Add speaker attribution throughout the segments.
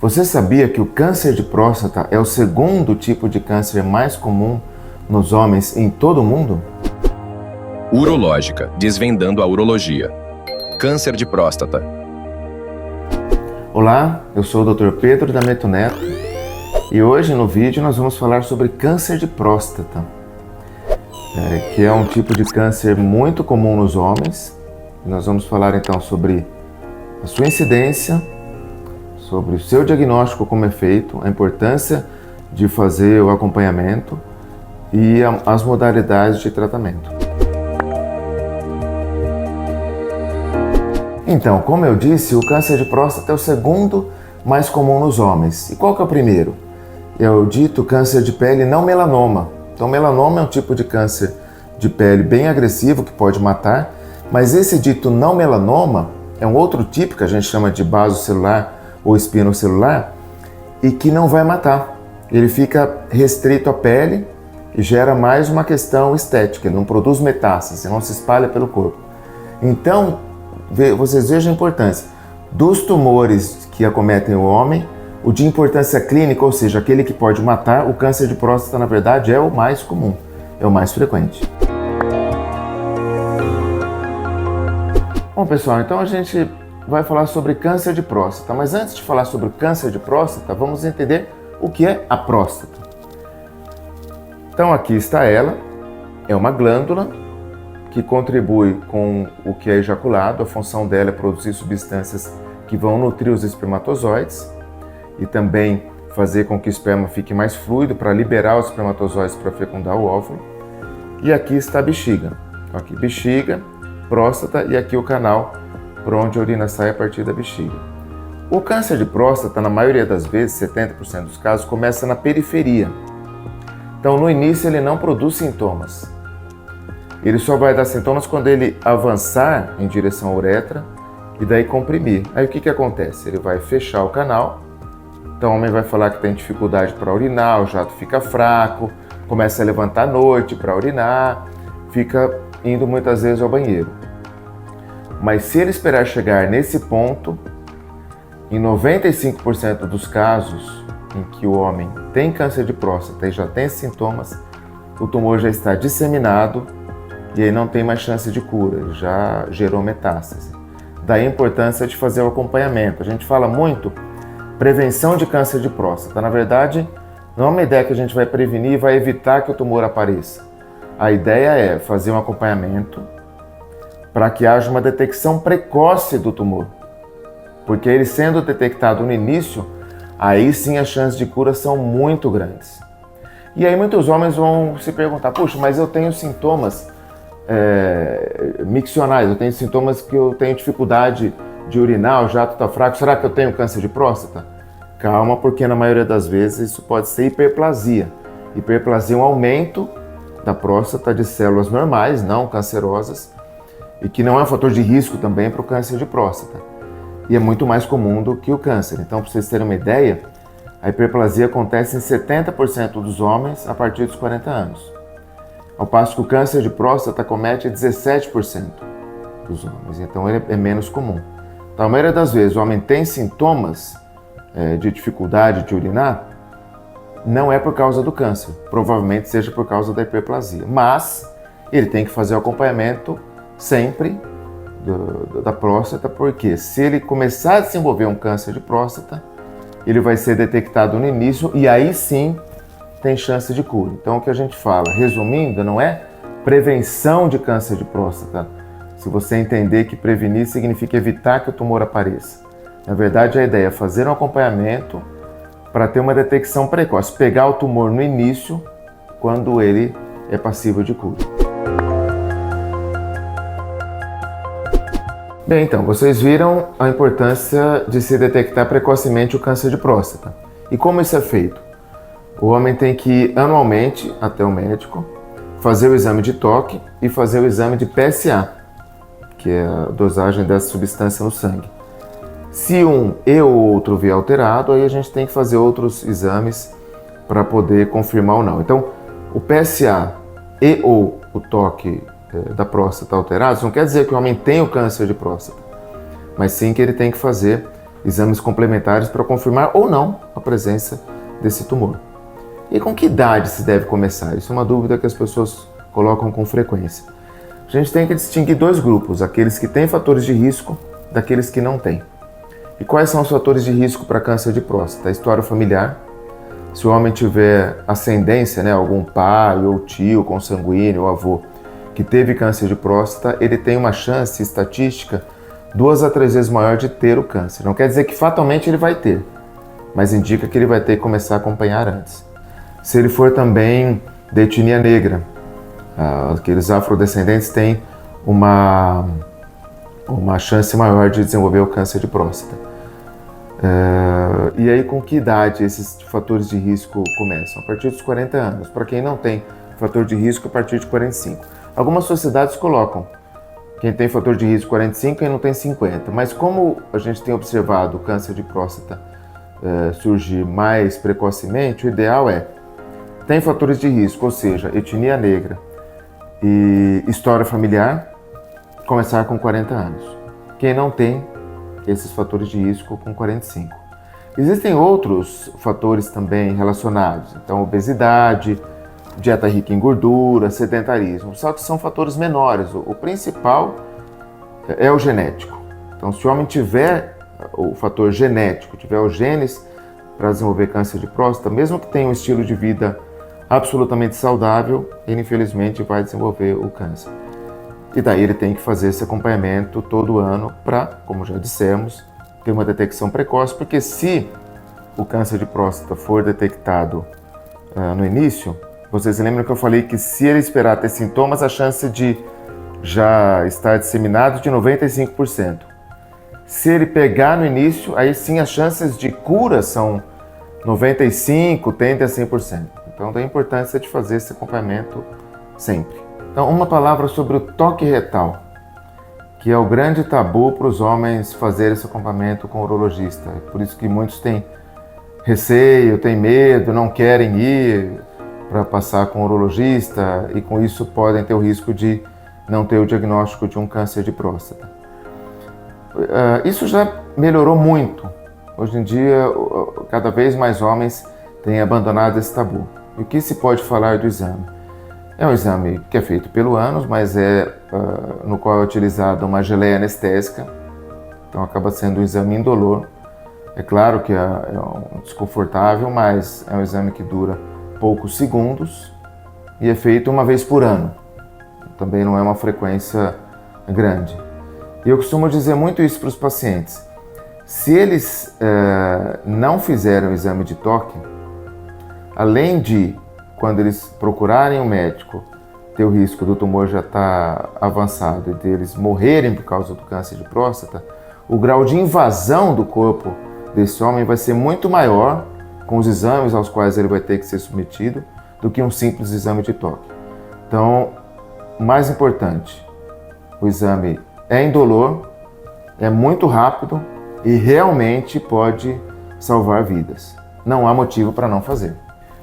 Speaker 1: Você sabia que o câncer de próstata é o segundo tipo de câncer mais comum nos homens em todo o mundo?
Speaker 2: Urológica, desvendando a urologia. Câncer de próstata.
Speaker 1: Olá, eu sou o Dr. Pedro D'Ameto Neto e hoje no vídeo nós vamos falar sobre câncer de próstata, que é um tipo de câncer muito comum nos homens. Nós vamos falar então sobre a sua incidência, sobre o seu diagnóstico como é feito, a importância de fazer o acompanhamento e as modalidades de tratamento. Então, como eu disse, o câncer de próstata é o segundo mais comum nos homens. E qual que é o primeiro? É o dito câncer de pele não melanoma. Então, melanoma é um tipo de câncer de pele bem agressivo que pode matar, mas esse dito não melanoma é um outro tipo que a gente chama de basocelular ou espinocelular e que não vai matar. Ele fica restrito à pele e gera mais uma questão estética, ele não produz metástase, não se espalha pelo corpo. Então, vocês vejam a importância dos tumores que acometem o homem, o de importância clínica, ou seja, aquele que pode matar. O câncer de próstata, na verdade, é o mais comum, é o mais frequente. Bom, pessoal, então a gente vai falar sobre câncer de próstata, mas antes de falar sobre o câncer de próstata, vamos entender o que é a próstata. Então aqui está ela, é uma glândula que contribui com o que é ejaculado. A função dela é produzir substâncias que vão nutrir os espermatozoides e também fazer com que o esperma fique mais fluido para liberar os espermatozoides para fecundar o óvulo. E aqui está a bexiga. Aqui bexiga, próstata e aqui o canal por onde a urina sai a partir da bexiga. O câncer de próstata, na maioria das vezes, 70% dos casos, começa na periferia. Então, no início, ele não produz sintomas. Ele só vai dar sintomas quando ele avançar em direção à uretra e daí comprimir. Aí o que acontece? Ele vai fechar o canal, então o homem vai falar que tem dificuldade para urinar, o jato fica fraco, começa a levantar à noite para urinar, fica indo muitas vezes ao banheiro. Mas se ele esperar chegar nesse ponto, em 95% dos casos em que o homem tem câncer de próstata e já tem sintomas, o tumor já está disseminado e aí não tem mais chance de cura, já gerou metástase. Daí a importância de fazer o acompanhamento. A gente fala muito prevenção de câncer de próstata. Na verdade, não é uma ideia que a gente vai prevenir e vai evitar que o tumor apareça. A ideia é fazer um acompanhamento para que haja uma detecção precoce do tumor. Porque ele sendo detectado no início, aí sim as chances de cura são muito grandes. E aí muitos homens vão se perguntar, puxa, mas eu tenho sintomas miccionais, eu tenho sintomas que eu tenho dificuldade de urinar, o jato está fraco, será que eu tenho câncer de próstata? Calma, porque na maioria das vezes isso pode ser hiperplasia. Hiperplasia é um aumento da próstata de células normais, não cancerosas, e que não é um fator de risco também para o câncer de próstata. E é muito mais comum do que o câncer. Então, para vocês terem uma ideia, a hiperplasia acontece em 70% dos homens a partir dos 40 anos. Ao passo que o câncer de próstata acomete 17% dos homens. Então, ele é menos comum. Então, a maioria das vezes, o homem tem sintomas de dificuldade de urinar, não é por causa do câncer. Provavelmente seja por causa da hiperplasia. Mas, ele tem que fazer o acompanhamento sempre da próstata, porque se ele começar a desenvolver um câncer de próstata, ele vai ser detectado no início e aí sim tem chance de cura. Então o que a gente fala, resumindo, não é prevenção de câncer de próstata. Se você entender que prevenir significa evitar que o tumor apareça. Na verdade, a ideia é fazer um acompanhamento para ter uma detecção precoce, pegar o tumor no início, quando ele é passível de cura. Bem, então, vocês viram a importância de se detectar precocemente o câncer de próstata. E como isso é feito? O homem tem que ir anualmente até o médico, fazer o exame de toque e fazer o exame de PSA, que é a dosagem dessa substância no sangue. Se um e o outro vier alterado, aí a gente tem que fazer outros exames para poder confirmar ou não. Então, o PSA e ou o toque da próstata alterados não quer dizer que o homem tem o câncer de próstata, mas sim que ele tem que fazer exames complementares para confirmar ou não a presença desse tumor. E com que idade se deve começar? Isso é uma dúvida que as pessoas colocam com frequência. A gente tem que distinguir dois grupos, aqueles que têm fatores de risco daqueles que não têm. E quais são os fatores de risco para câncer de próstata? A história familiar. Se o homem tiver ascendência, algum pai ou tio, consanguíneo ou avô, que teve câncer de próstata, ele tem uma chance estatística 2 a 3 vezes maior de ter o câncer. Não quer dizer que fatalmente ele vai ter, mas indica que ele vai ter que começar a acompanhar antes. Se ele for também de etnia negra, aqueles afrodescendentes têm uma chance maior de desenvolver o câncer de próstata. E aí, com que idade esses fatores de risco começam? A partir dos 40 anos. Para quem não tem fator de risco, a partir de 45. Algumas sociedades colocam quem tem fator de risco 45 e quem não tem 50. Mas como a gente tem observado o câncer de próstata surgir mais precocemente, o ideal tem fatores de risco, ou seja, etnia negra e história familiar, começar com 40 anos. Quem não tem esses fatores de risco com 45. Existem outros fatores também relacionados, então obesidade, dieta rica em gordura, sedentarismo, só que são fatores menores. O principal é o genético. Então, se o homem tiver o fator genético, tiver os genes para desenvolver câncer de próstata, mesmo que tenha um estilo de vida absolutamente saudável, ele infelizmente vai desenvolver o câncer. E daí ele tem que fazer esse acompanhamento todo ano para, como já dissemos, ter uma detecção precoce, porque se o câncer de próstata for detectado no início, vocês lembram que eu falei que se ele esperar ter sintomas, a chance de já estar disseminado é de 95%. Se ele pegar no início, aí sim as chances de cura são 95%, tende a 100%. Então, da importância de fazer esse acompanhamento sempre. Então, uma palavra sobre o toque retal, que é o grande tabu para os homens fazerem esse acompanhamento com o urologista. É por isso que muitos têm receio, têm medo, não querem ir para passar com o urologista e com isso podem ter o risco de não ter o diagnóstico de um câncer de próstata. Isso já melhorou muito. Hoje em dia, cada vez mais homens têm abandonado esse tabu. E o que se pode falar do exame? É um exame que é feito pelo ânus, mas no qual é utilizada uma geleia anestésica, então acaba sendo um exame indolor. É claro que é desconfortável, mas é um exame que dura poucos segundos e é feito uma vez por ano. Também não é uma frequência grande. E eu costumo dizer muito isso para os pacientes. Se eles não fizerem o exame de toque, além de, quando eles procurarem um médico, ter o risco do tumor já estar avançado e deles morrerem por causa do câncer de próstata, o grau de invasão do corpo desse homem vai ser muito maior com os exames aos quais ele vai ter que ser submetido do que um simples exame de toque. Então, o mais importante, o exame é indolor, é muito rápido e realmente pode salvar vidas. Não há motivo para não fazer.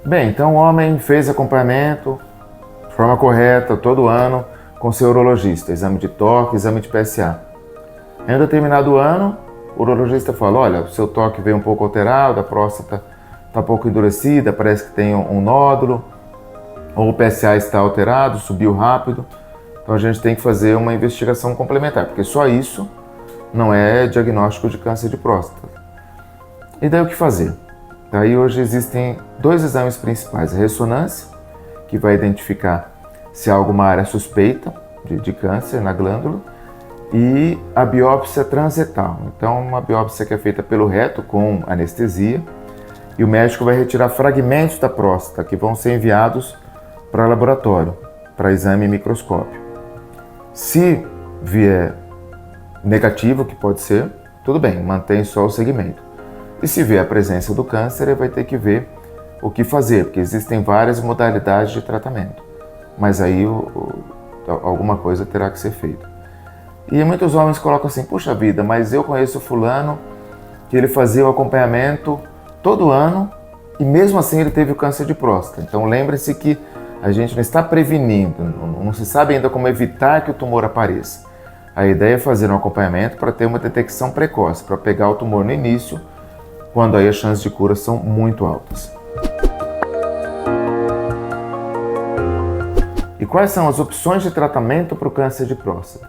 Speaker 1: Bem, então o homem fez acompanhamento de forma correta todo ano com seu urologista, exame de toque, exame de PSA. Em um determinado ano, o urologista fala, olha, o seu toque veio um pouco alterado, a próstata está um pouco endurecida, parece que tem um nódulo, ou o PSA está alterado, subiu rápido. Então a gente tem que fazer uma investigação complementar, porque só isso não é diagnóstico de câncer de próstata. E daí o que fazer? Daí hoje existem 2 exames principais, a ressonância, que vai identificar se há alguma área suspeita de câncer na glândula, e a biópsia transretal. Então uma biópsia que é feita pelo reto com anestesia, e o médico vai retirar fragmentos da próstata que vão ser enviados para o laboratório, para exame microscópio. Se vier negativo, que pode ser, tudo bem, mantém só o segmento. E se vier a presença do câncer, ele vai ter que ver o que fazer, porque existem várias modalidades de tratamento. Mas aí alguma coisa terá que ser feita. E muitos homens colocam assim, puxa vida, mas eu conheço fulano que ele fazia o acompanhamento todo ano e mesmo assim ele teve o câncer de próstata. Então lembre-se que a gente não está prevenindo, não se sabe ainda como evitar que o tumor apareça. A ideia é fazer um acompanhamento para ter uma detecção precoce, para pegar o tumor no início, quando aí as chances de cura são muito altas. E quais são as opções de tratamento para o câncer de próstata?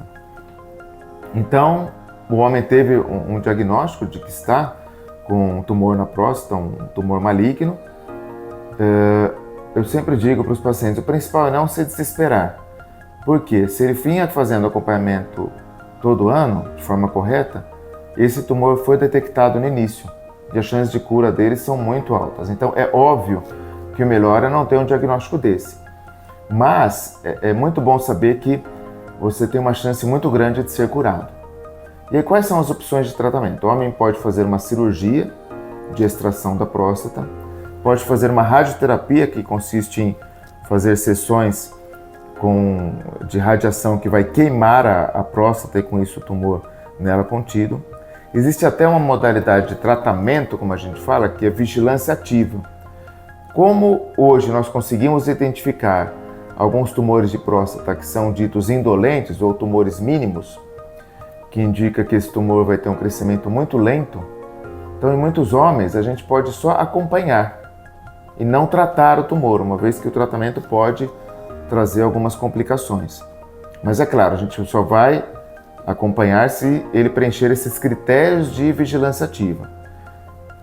Speaker 1: Então, o homem teve um diagnóstico de que está com um tumor na próstata, um tumor maligno. Eu sempre digo para os pacientes, o principal é não se desesperar. Porque se ele vinha fazendo acompanhamento todo ano, de forma correta, esse tumor foi detectado no início e as chances de cura dele são muito altas. Então é óbvio que o melhor é não ter um diagnóstico desse. Mas é muito bom saber que você tem uma chance muito grande de ser curado. E aí, quais são as opções de tratamento? O homem pode fazer uma cirurgia de extração da próstata, pode fazer uma radioterapia, que consiste em fazer sessões de radiação que vai queimar a próstata e com isso o tumor nela contido. Existe até uma modalidade de tratamento, como a gente fala, que é vigilância ativa. Como hoje nós conseguimos identificar alguns tumores de próstata que são ditos indolentes ou tumores mínimos, que indica que esse tumor vai ter um crescimento muito lento, então em muitos homens a gente pode só acompanhar e não tratar o tumor, uma vez que o tratamento pode trazer algumas complicações. Mas é claro, a gente só vai acompanhar se ele preencher esses critérios de vigilância ativa.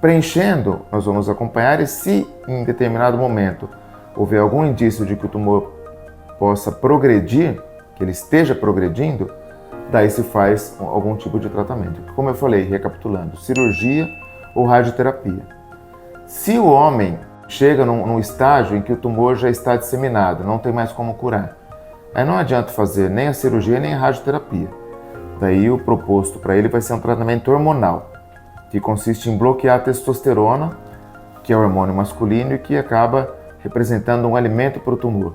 Speaker 1: Preenchendo, nós vamos acompanhar e se em determinado momento houver algum indício de que o tumor possa progredir, que ele esteja progredindo, daí se faz algum tipo de tratamento. Como eu falei, recapitulando, cirurgia ou radioterapia. Se o homem chega num estágio em que o tumor já está disseminado, não tem mais como curar, aí não adianta fazer nem a cirurgia nem a radioterapia. Daí o proposto para ele vai ser um tratamento hormonal, que consiste em bloquear a testosterona, que é o hormônio masculino e que acaba representando um alimento para o tumor.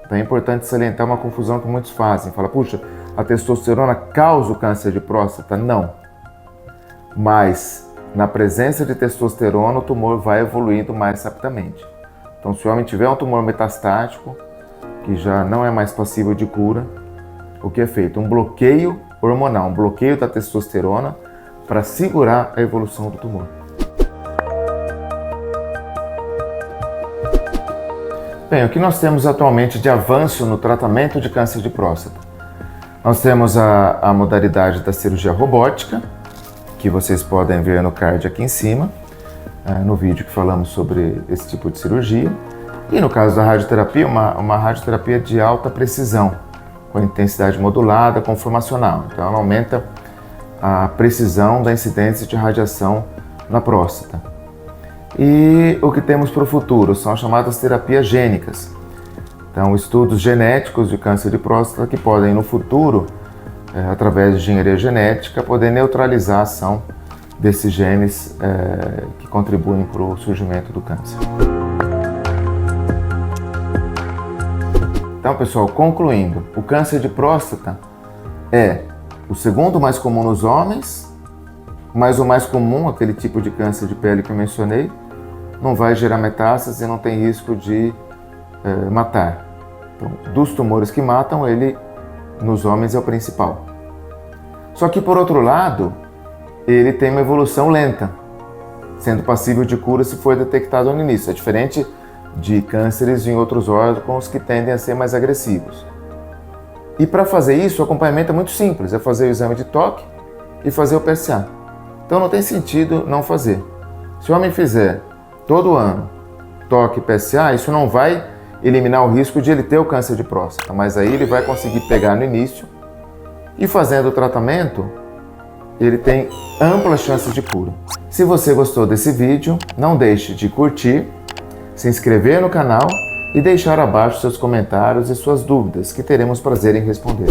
Speaker 1: Então é importante salientar uma confusão que muitos fazem. Fala, puxa, a testosterona causa o câncer de próstata? Não. Mas na presença de testosterona, o tumor vai evoluindo mais rapidamente. Então, se o homem tiver um tumor metastático, que já não é mais passível de cura, o que é feito? Um bloqueio hormonal, um bloqueio da testosterona para segurar a evolução do tumor. Bem, o que nós temos atualmente de avanço no tratamento de câncer de próstata? Nós temos a modalidade da cirurgia robótica, que vocês podem ver no card aqui em cima, no vídeo que falamos sobre esse tipo de cirurgia. E no caso da radioterapia, uma radioterapia de alta precisão, com intensidade modulada, conformacional. Então ela aumenta a precisão da incidência de radiação na próstata. E o que temos para o futuro são as chamadas terapias gênicas. Então, estudos genéticos de câncer de próstata que podem, no futuro, através de engenharia genética, poder neutralizar a ação desses genes que contribuem para o surgimento do câncer. Então, pessoal, concluindo, o câncer de próstata é o segundo mais comum nos homens, mas o mais comum, aquele tipo de câncer de pele que eu mencionei, não vai gerar metástase e não tem risco de matar. Então, dos tumores que matam, ele nos homens é o principal. Só que, por outro lado, ele tem uma evolução lenta, sendo passível de cura se for detectado no início. É diferente de cânceres em outros órgãos que tendem a ser mais agressivos. E para fazer isso, o acompanhamento é muito simples, é fazer o exame de toque e fazer o PSA. Então não tem sentido não fazer. Se o homem fizer todo ano toque e PSA, isso não vai eliminar o risco de ele ter o câncer de próstata, mas aí ele vai conseguir pegar no início e fazendo o tratamento, ele tem amplas chances de cura. Se você gostou desse vídeo, não deixe de curtir, se inscrever no canal e deixar abaixo seus comentários e suas dúvidas, que teremos prazer em responder.